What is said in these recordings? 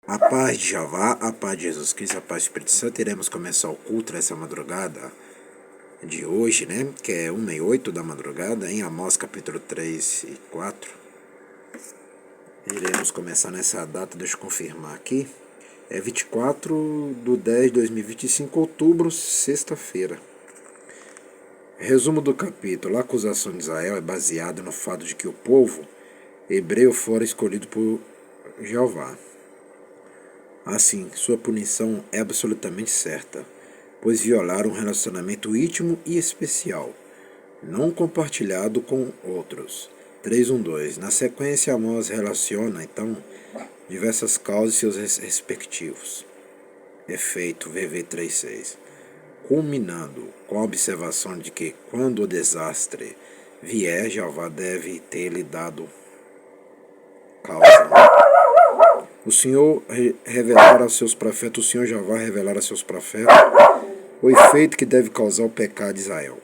A paz de Jeová, a paz de Jesus Cristo, a paz do Espírito Santo. Iremos começar o culto nessa madrugada de hoje, né? Que é 1h08 da madrugada, em Amós capítulo 3 e 4. Iremos começar nessa data, deixa eu confirmar aqui. É 24/10/2025, outubro, sexta-feira. Resumo do capítulo. A acusação de Israel é baseada no fato de que o povo hebreu fora escolhido por Jeová. Assim, sua punição é absolutamente certa, pois violaram um relacionamento íntimo e especial, não compartilhado com outros. 3:12. Na sequência, Amós relaciona, então, diversas causas e seus respectivos efeitos, VV 3:6, culminando com a observação de que, quando o desastre vier, Jeová deve ter lhe dado causa. O Senhor revelar aos seus profetas, o Senhor Jeová revelar aos seus profetas o efeito que deve causar o pecado de Israel.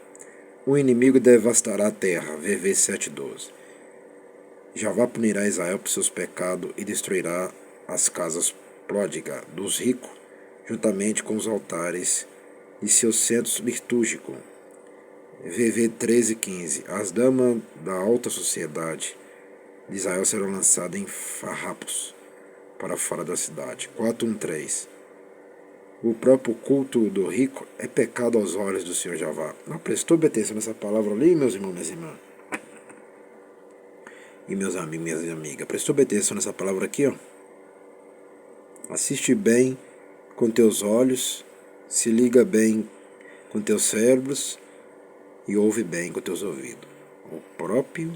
O inimigo devastará a terra, VV 7:12. Jeová punirá Israel por seus pecados e destruirá as casas pródigas dos ricos, juntamente com os altares e seus centros litúrgicos. VV 13:15. As damas da alta sociedade de Israel serão lançadas em farrapos para fora da cidade. 4:13. O próprio culto do rico é pecado aos olhos do Senhor Jeová. Não prestou atenção nessa palavra ali, meus irmãos, minhas irmãs? E meus amigos, minhas amigas? Prestou atenção nessa palavra aqui, ó? Assiste bem com teus olhos, se liga bem com teus cérebros e ouve bem com teus ouvidos. O próprio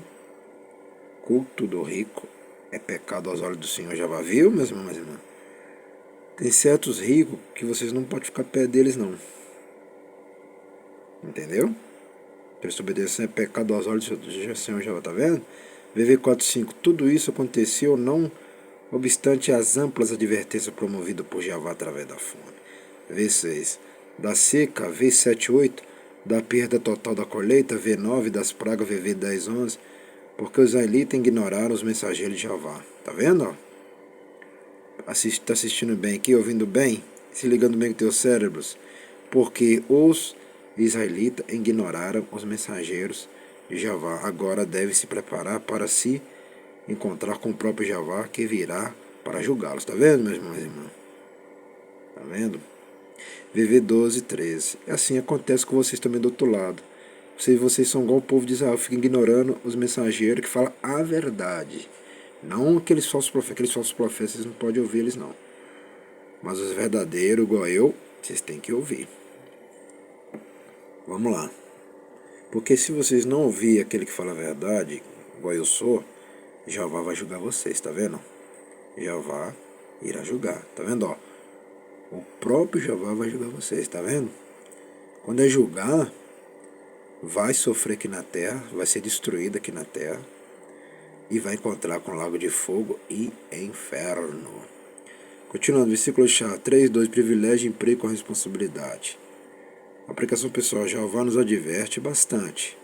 culto do rico é pecado aos olhos do Senhor Jeová. Viu, meus irmãos, minhas irmãs? Tem certos ricos que vocês não podem ficar perto deles, não. Entendeu? Desobediência é pecado aos olhos do Senhor Jeová, tá vendo? VV 4:5. Tudo isso aconteceu não obstante as amplas advertências promovidas por Jeová através da fome. V6. Da seca, V7:8. Da perda total da colheita, V9. Das pragas, VV 10:11. Porque os israelitas ignoraram os mensageiros de Jeová. Tá vendo? Ó? Tá assistindo bem aqui, ouvindo bem, se ligando bem com teus cérebros. Porque os israelitas ignoraram os mensageiros de Jeová. Agora deve se preparar para se encontrar com o próprio Jeová, que virá para julgá-los. Está vendo, meus irmãos e irmãs? Está vendo? VV 12:13. Assim acontece com vocês também do outro lado. Vocês são igual o povo de Israel, ficam ignorando os mensageiros que falam a verdade. Não aqueles falsos profetas, vocês não podem ouvir eles não. Mas os verdadeiros, igual eu, vocês têm que ouvir. Vamos lá. Porque se vocês não ouvirem aquele que fala a verdade, igual eu sou, Jeová vai julgar vocês, tá vendo? Jeová irá julgar, tá vendo? Ó, o próprio Jeová vai julgar vocês, tá vendo? Quando é julgar, vai sofrer aqui na terra, vai ser destruído aqui na terra, e vai encontrar com lago de fogo e inferno. Continuando, versículo 3:2. Privilégio, emprego com responsabilidade. A aplicação pessoal, Jeová nos adverte bastante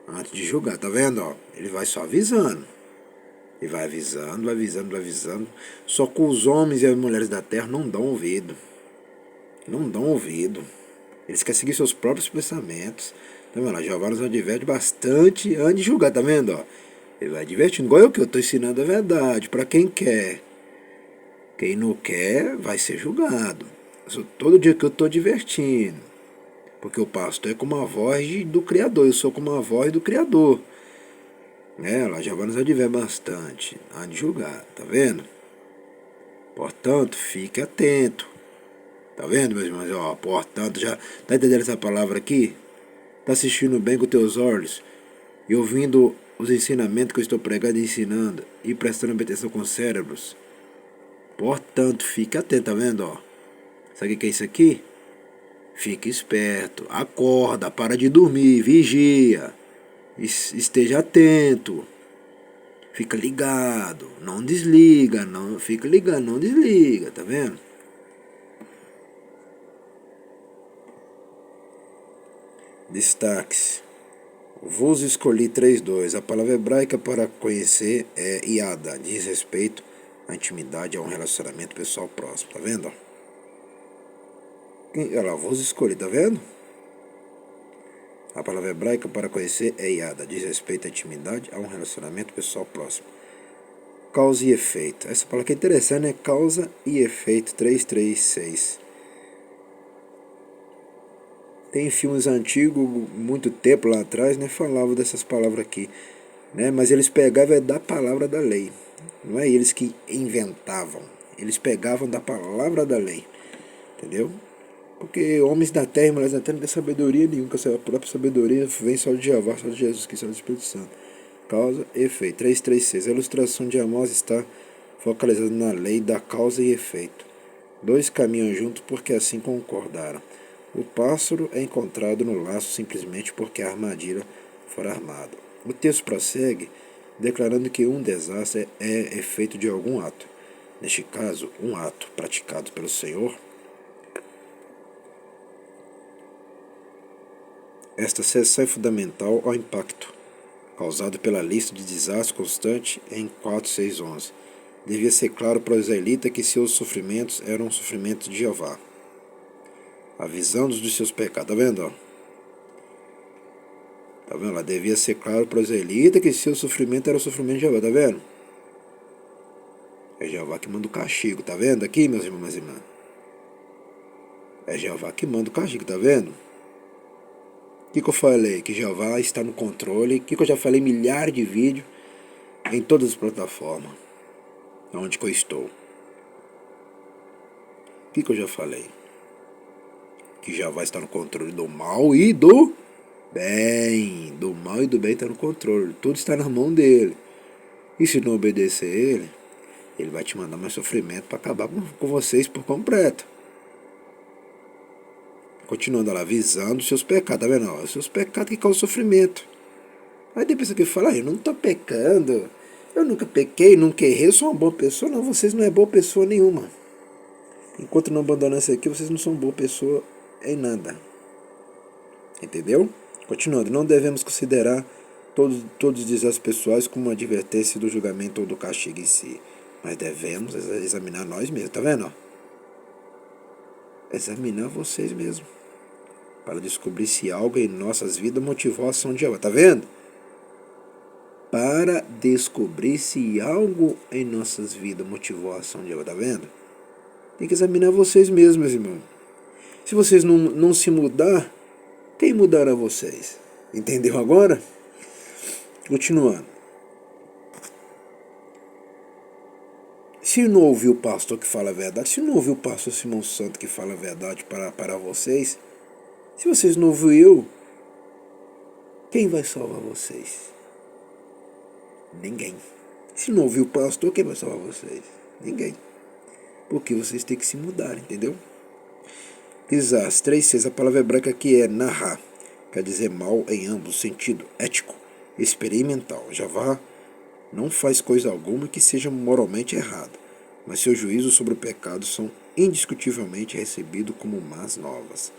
antes de julgar, tá vendo? Ó? Ele vai só avisando. Ele vai avisando, vai avisando, vai avisando. Só que os homens e as mulheres da terra não dão ouvido. Não dão ouvido. Eles querem seguir seus próprios pensamentos. Tá vendo? Jeová nos adverte bastante antes de julgar, tá vendo? Ó? Ele vai advertindo, igual eu que eu estou ensinando a verdade, para quem quer. Quem não quer, vai ser julgado. Todo dia que eu estou divertindo. Porque o pastor é como a voz do Criador, eu sou como a voz do Criador. Ela já vai nos advertir bastante antes de julgar, tá vendo? Portanto, fique atento. Tá vendo, meus irmãos? Ó, portanto, já tá entendendo essa palavra aqui? Tá assistindo bem com teus olhos e ouvindo os ensinamentos que eu estou pregando e ensinando e prestando atenção com os cérebros? Portanto, fique atento, tá vendo? Ó? Sabe o que é isso aqui? Fique esperto, acorda, para de dormir, vigia, esteja atento, fica ligado, não desliga, não fica ligado, não desliga, tá vendo? Destaques. Vos escolhi 3:2. A palavra hebraica para conhecer é iada, diz respeito A intimidade é um relacionamento pessoal próximo, tá vendo? Olha lá, vos escolhi, tá vendo? A palavra hebraica para conhecer é yada, diz respeito à intimidade, a um relacionamento pessoal próximo. Causa e efeito. Essa palavra que é interessante, né? Causa e efeito, 336. Tem filmes antigos, muito tempo lá atrás, né? Falavam dessas palavras aqui, né? Mas eles pegavam da palavra da lei. Não é eles que inventavam. Eles pegavam da palavra da lei. Entendeu? Porque homens da terra e mulheres da terra não têm sabedoria nenhuma, porque a própria sabedoria vem só de Jeová, só de Jesus Cristo, só do Espírito Santo. Causa e efeito. 336. A ilustração de Amós está focalizada na lei da causa e efeito. Dois caminham juntos porque assim concordaram. O pássaro é encontrado no laço simplesmente porque a armadilha for armada. O texto prossegue declarando que um desastre é efeito de algum ato. Neste caso, um ato praticado pelo Senhor. Esta seção é fundamental ao impacto causado pela lista de desastres constante em 4:6-11. Devia ser claro para o israelita que seus sofrimentos eram sofrimentos de Jeová, avisando-os dos seus pecados. Tá vendo? Ó? Tá vendo lá? Devia ser claro para o israelita que seu sofrimento era o sofrimento de Jeová. Tá vendo? É Jeová que manda o castigo. Tá vendo aqui, meus irmãos e minhas irmãs? É Jeová que manda o castigo. Tá vendo? O que eu falei? Que Jeová está no controle. O que eu já falei em milhares de vídeos em todas as plataformas onde que eu estou. O que eu já falei? Que Jeová está no controle do mal e do bem. Do mal e do bem está no controle. Tudo está na mão dele. E se não obedecer ele vai te mandar mais sofrimento para acabar com vocês por completo. Continuando lá, avisando os seus pecados, tá vendo? Os seus pecados que causam sofrimento. Aí depois que fala, eu não estou pecando, eu nunca pequei, nunca errei, eu sou uma boa pessoa. Não, vocês não é boa pessoa nenhuma. Enquanto não abandonar isso aqui, vocês não são boa pessoa em nada. Entendeu? Continuando, não devemos considerar todos os desastres pessoais como uma advertência do julgamento ou do castigo em si. Mas devemos examinar nós mesmos, tá vendo? Examinar vocês mesmos. Para descobrir se algo em nossas vidas motivou a ação de Jeová. Tá vendo? Para descobrir se algo em nossas vidas motivou a ação de Jeová. Tá vendo? Tem que examinar vocês mesmos, meus irmãos. Se vocês não se mudar, quem mudará vocês? Entendeu agora? Continuando. Se não ouviu o pastor que fala a verdade, se não ouviu o pastor Simão Santo que fala a verdade para vocês, se vocês não ouviram, quem vai salvar vocês? Ninguém. Se não ouviu o pastor, quem vai salvar vocês? Ninguém. Porque vocês têm que se mudar, entendeu? Isaías 3:6, a palavra hebraica aqui é narrar, quer dizer mal em ambos sentido, ético, experimental. Jeová não faz coisa alguma que seja moralmente errada, mas seus juízos sobre o pecado são indiscutivelmente recebidos como más novas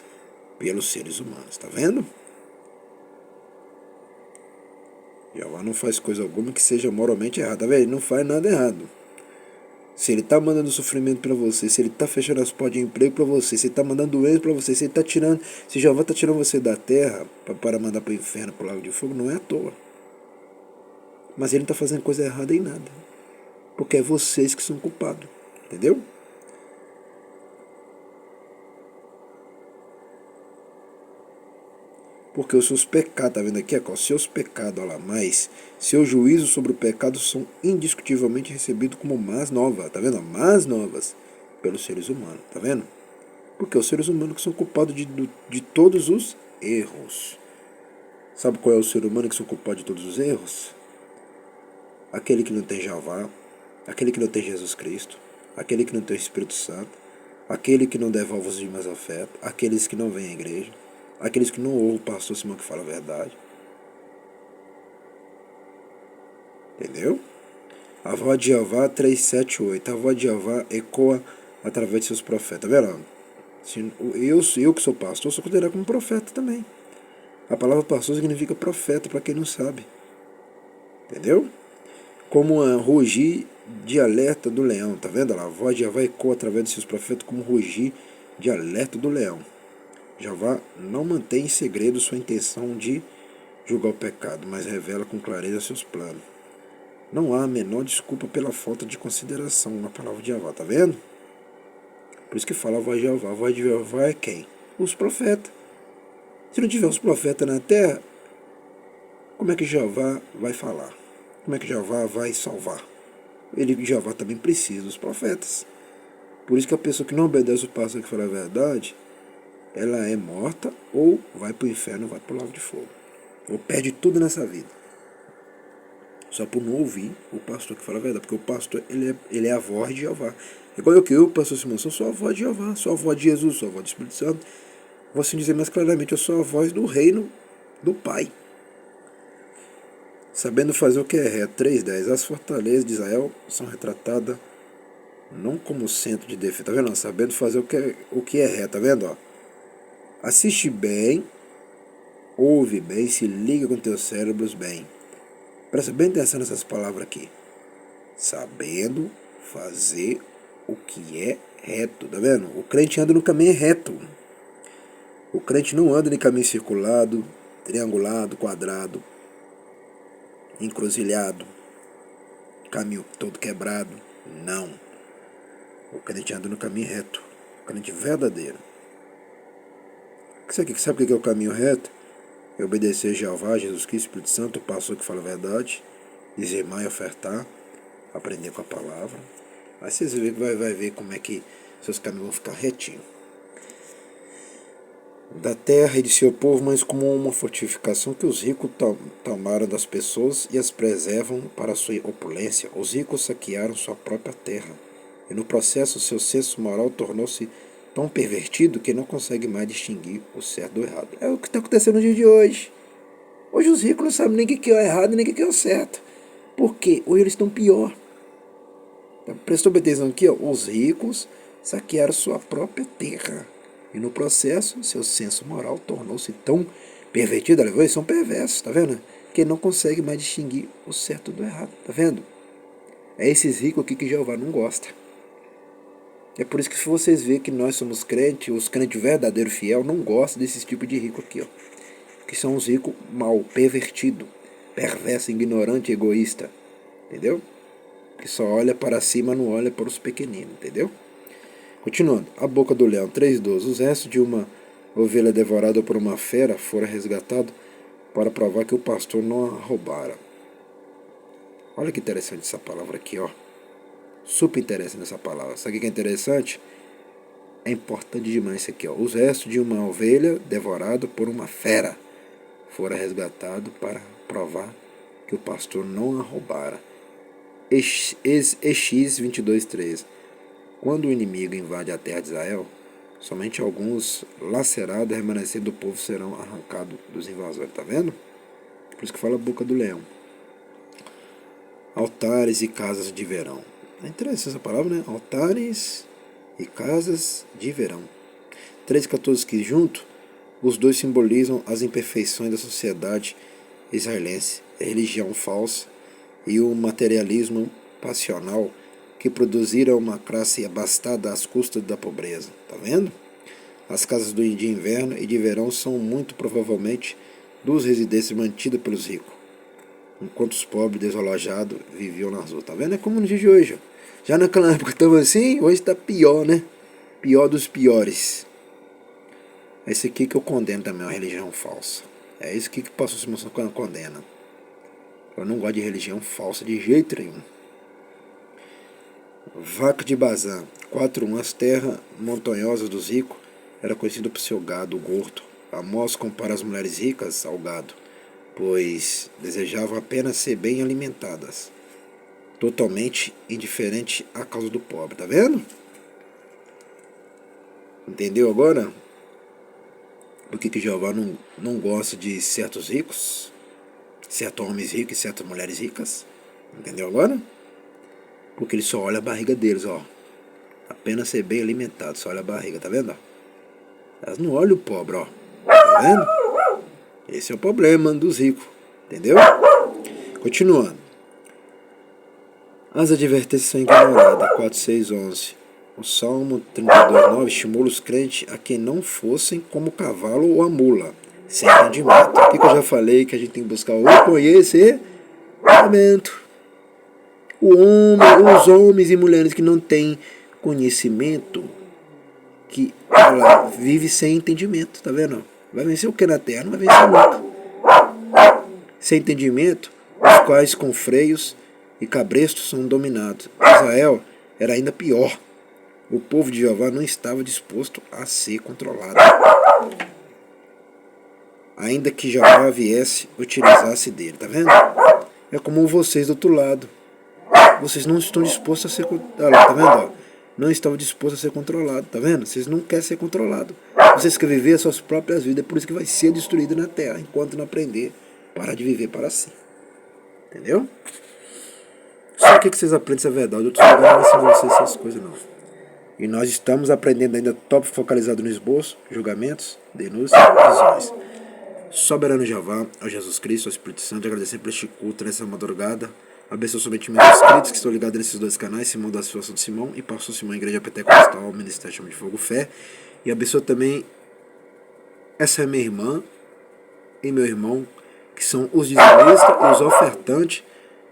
pelos seres humanos. Tá vendo? Jeová não faz coisa alguma que seja moralmente errada. Tá vendo? Ele não faz nada errado. Se ele está mandando sofrimento para você, se ele está fechando as portas de emprego para você, se ele está mandando doença para você, se ele está tirando, se Jeová está tirando você da terra para mandar para o inferno, para o lago de fogo, não é à toa. Mas ele não está fazendo coisa errada em nada. Porque é vocês que são culpados. Entendeu? Porque os seus pecados, tá vendo aqui? Os seus pecados, olha lá, mas seus juízos sobre o pecado são indiscutivelmente recebidos como más novas, tá vendo? Más novas pelos seres humanos, tá vendo? Porque os seres humanos que são culpados de todos os erros. Sabe qual é o ser humano que são culpados de todos os erros? Aquele que não tem Jeová, aquele que não tem Jesus Cristo, aquele que não tem o Espírito Santo, aquele que não devolve os mais afeto, aqueles que não vêm à igreja, aqueles que não ouvem o pastor Simão que fala a verdade. Entendeu? A voz de Jeová 3:7-8. A voz de Jeová ecoa através de seus profetas. Tá vendo? Eu que sou pastor, sou considerado como profeta também. A palavra pastor significa profeta, para quem não sabe. Entendeu? Como a rugir de alerta do leão, tá vendo? A voz de Jeová ecoa através de seus profetas como rugir de alerta do leão. Jeová não mantém em segredo sua intenção de julgar o pecado, mas revela com clareza seus planos. Não há a menor desculpa pela falta de consideração na palavra de Jeová, tá vendo? Por isso que fala a voz de Jeová. A voz de Jeová é quem? Os profetas. Se não tiver os profetas na terra, como é que Jeová vai falar? Como é que Jeová vai salvar? Jeová também precisa dos profetas. Por isso que a pessoa que não obedece o pastor que fala a verdade, ela é morta ou vai para o inferno, vai para o lago de fogo. Ou perde tudo nessa vida. Só por não ouvir o pastor que fala a verdade. Porque o pastor, ele é a voz de Jeová. Igual eu, pastor Simão, sou a voz de Jeová, sou a voz de Jesus, sou a voz do Espírito Santo. Vou assim dizer mais claramente, eu sou a voz do reino do Pai. Sabendo fazer o que é reto. 3:10. As fortalezas de Israel são retratadas não como centro de defesa. Tá vendo? Sabendo fazer o que é reto. Tá vendo? Ó? Assiste bem, ouve bem, se liga com teus cérebros bem. Presta bem atenção nessas palavras aqui. Sabendo fazer o que é reto. Tá vendo? O crente anda no caminho reto. O crente não anda em caminho circulado, triangulado, quadrado, encruzilhado, caminho todo quebrado. Não. O crente anda no caminho reto. O crente verdadeiro. Sabe o que é o caminho reto? É obedecer a Jeová, Jesus Cristo, Espírito Santo, o pastor que fala a verdade, dizimar e ofertar, aprender com a palavra. Aí vocês vai ver como é que seus caminhos vão ficar retinhos. Da terra e de seu povo, mas como uma fortificação que os ricos tomaram das pessoas e as preservam para a sua opulência. Os ricos saquearam sua própria terra, e no processo seu senso moral tornou-se tão pervertido que não consegue mais distinguir o certo do errado. É o que está acontecendo no dia de hoje. Hoje os ricos não sabem nem o que é o errado nem o que é o certo. Por quê? Hoje eles estão pior. Prestou atenção aqui, ó. Os ricos saquearam sua própria terra. E no processo, seu senso moral tornou-se tão pervertido. Eles são perversos, tá vendo? Que não consegue mais distinguir o certo do errado, tá vendo? É esses ricos aqui que Jeová não gosta. É por isso que se vocês verem que nós somos crentes, os crentes verdadeiros, fiel, não gostam desse tipo de rico aqui, ó. Que são os ricos mal, pervertido, perverso, ignorante, egoísta. Entendeu? Que só olha para cima, não olha para os pequeninos, entendeu? Continuando, a boca do leão, 3:12. Os restos de uma ovelha devorada por uma fera foram resgatados para provar que o pastor não a roubara. Olha que interessante essa palavra aqui, ó. Super interessante essa palavra. Sabe o que é interessante? É importante demais isso aqui, ó. Os restos de uma ovelha devorada por uma fera foram resgatados para provar que o pastor não a roubara. Ex 22:13. Quando o inimigo invade a terra de Israel, somente alguns lacerados e remanescentes do povo serão arrancados dos invasores. Está vendo? Por isso que fala a boca do leão. Altares e casas de verão. É interessante essa palavra, né? Altares e casas de verão. 3:14 que junto, os dois simbolizam as imperfeições da sociedade israelense, a religião falsa e o materialismo passional que produziram uma classe abastada às custas da pobreza. Tá vendo? As casas de inverno e de verão são muito provavelmente duas residências mantidas pelos ricos, enquanto os pobres desalojados viviam nas ruas. Tá vendo? É como no dia de hoje. Ó. Já naquela época estava assim, hoje está pior, né? Pior dos piores. É isso aqui que eu condeno também, uma religião falsa. É isso aqui que o pastor Simão condena. Eu não gosto de religião falsa de jeito nenhum. Vaca de Bazã, 4:1. As terras montanhosas dos ricos era conhecido por seu gado gordo. Amós compara as mulheres ricas ao gado, pois desejavam apenas ser bem alimentadas, totalmente indiferente à causa do pobre. Tá vendo? Entendeu agora? Por que Jeová não gosta de certos ricos, certos homens ricos e certas mulheres ricas? Entendeu agora? Porque ele só olha a barriga deles, ó. Apenas ser bem alimentado, só olha a barriga, tá vendo? Elas não olham o pobre, ó. Tá vendo? Esse é o problema dos ricos, entendeu? Continuando. As advertências são ignoradas. 4, 6, 11. O Salmo 32, 9 estimula os crentes a que não fossem como o cavalo ou a mula, sem entendimento. O que eu já falei? Que a gente tem que buscar o conhecimento. Os homens e mulheres que não têm conhecimento, que ela vive sem entendimento, tá vendo? Vai vencer o que na terra? Não vai vencer nunca. Sem entendimento, os quais com freios e cabrestos são dominados. Israel era ainda pior. O povo de Jeová não estava disposto a ser controlado. Ainda que Jeová viesse, utilizasse dele, tá vendo? É como vocês do outro lado. Vocês não estão dispostos a ser controlados, tá vendo? Não estão dispostos a ser controlados, tá vendo? Vocês não querem ser controlados. Vocês querem viver as suas próprias vidas, é por isso que vai ser destruído na terra, enquanto não aprender, parar de viver para si. Entendeu? Só que vocês aprendem essa verdade, outros lugares não ensinam vocês essas coisas não. E nós estamos aprendendo ainda top focalizado no esboço, julgamentos, denúncias e visões. Soberano Jeová, ao Jesus Cristo, ao Espírito Santo, agradecer por este culto nessa madrugada. Abençoe somente meus inscritos que estão ligados nesses dois canais, Simão da Situação de Simão e Pastor Simão, Igreja Pentecostal, Ministério Chama de Fogo Fé. E abençoe também essa minha irmã e meu irmão, que são os dizimistas e os ofertantes,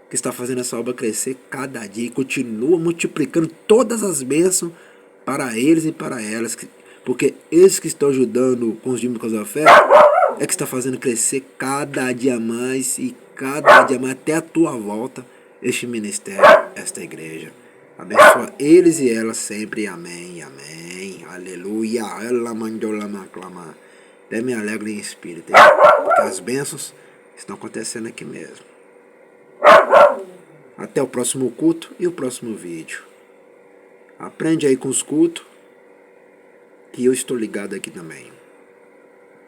que está fazendo essa obra crescer cada dia e continua multiplicando todas as bênçãos para eles e para elas, porque eles que estão ajudando com os dízimos da fé é que está fazendo crescer cada dia mais e cada dia mais até a tua volta este ministério, esta igreja. Abençoa eles e elas sempre. Amém, amém. Aleluia. Ela mandou lá maclamar. Até me alegre em espírito, hein? Porque as bênçãos estão acontecendo aqui mesmo. Até o próximo culto e o próximo vídeo. Aprende aí com os cultos, que eu estou ligado aqui também.